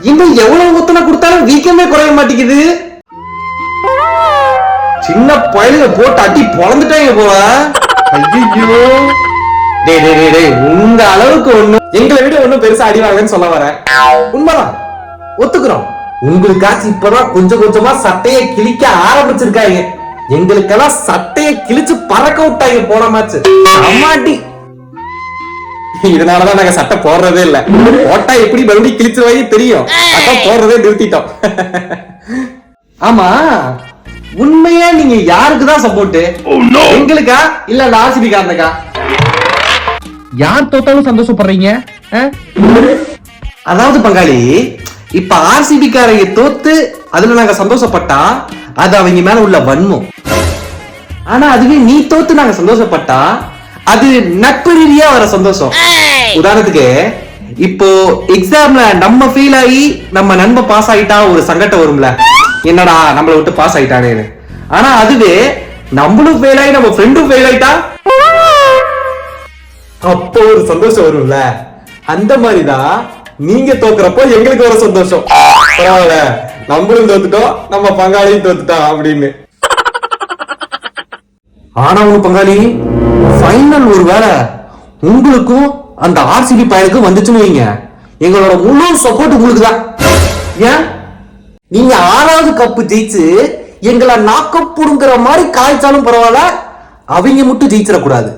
இன்னும் எவ்வளவு ஒத்தனை கொடுத்தாலும் வீக்கமே குறைய மாட்டேங்குது. சின்ன பயலுங்க போட்டு அடி பொழந்துட்டாங்க போல. ஐயோ டேய் உங்க அளவுக்கு ஒண்ணு எங்களை விட ஒண்ணும் பெருசா அடி வாங்கன்னு சொல்ல வரேன். உண்மைதான், ஒத்துக்கிறோம். உங்களுக்காச்சும் இப்பதான் கொஞ்சம் கொஞ்சமா சட்டையை கிழிக்க ஆரம்பிச்சிருக்காங்க. எங்களுக்கெல்லாம் சட்டையை கிழிச்சு பறக்க விட்டாங்க போன மாச்சு. அம்மாட்டி இதனாலதான் நாங்க சட்டை போடுறதே இல்ல. போட்டா எப்படி மறுபடியும் கிழிச்சிருவாங்க தெரியும். அதான் போடுறதே நிறுத்திட்டோம். ஆமா, உண்மையா நீங்க யாருக்குதான் சப்போர்ட்? எங்களுக்கா இல்ல ஆர்சிபி காரனுக்கா? யார் தோத்தாலும் சந்தோஷப்படுறீங்க? அதாவது பங்காளி, இப்ப ஆர்சிபி காரங்க தோத்து அதுல நாங்க சந்தோஷப்பட்டா அது அவங்க மேல உள்ள வன்மம். ஆனா அதுவே நீ தோத்து நாங்க சந்தோஷப்பட்டா அது நட்பு ரீதியா வர சந்தோஷம். உதாரணத்துக்கு இப்போ எக்ஸாம்ல நம்ம ஃபெயில் ஆகி நம்ம நண்பன் பாஸ் ஆயிட்டா ஒரு சங்கடம் வரும்ல, என்னடா நம்மளை விட்டு பாஸ் ஆயிட்டானேன்னு. ஆனா அதுவே நம்மளும் ஃபெயில் ஆகி நம்ம ஃப்ரெண்டும் ஃபெயில் ஆயிட்டா அப்போ ஒரு சந்தோஷம் வரும்ல. அந்த மாதிரிதான் நீங்க தோக்குறப்போ எங்களுக்கு ஒரு சந்தோஷம். பரவாயில்ல, நம்மளும் தோத்துட்டோம், நம்ம பங்காளியும் தோத்துட்டோம் அப்படின்னு. ஆனா உங்க பங்காளி ஃபைனல் ஒரு வேளை உங்களுக்கும் அந்த ஆர்சிபி பயலுக்கும் வந்துச்சுன்னு வைங்க, எங்களோட முழு சப்போர்ட் உங்களுக்கு தான். ஏன் நீங்க 6வது கப்பு ஜெயிச்சு எங்களை நாக்கப் புடுங்குற மாதிரி காய்ச்சாலும் பரவாயில்ல, அவங்க மட்டும் ஜெயிச்சிடக்கூடாது.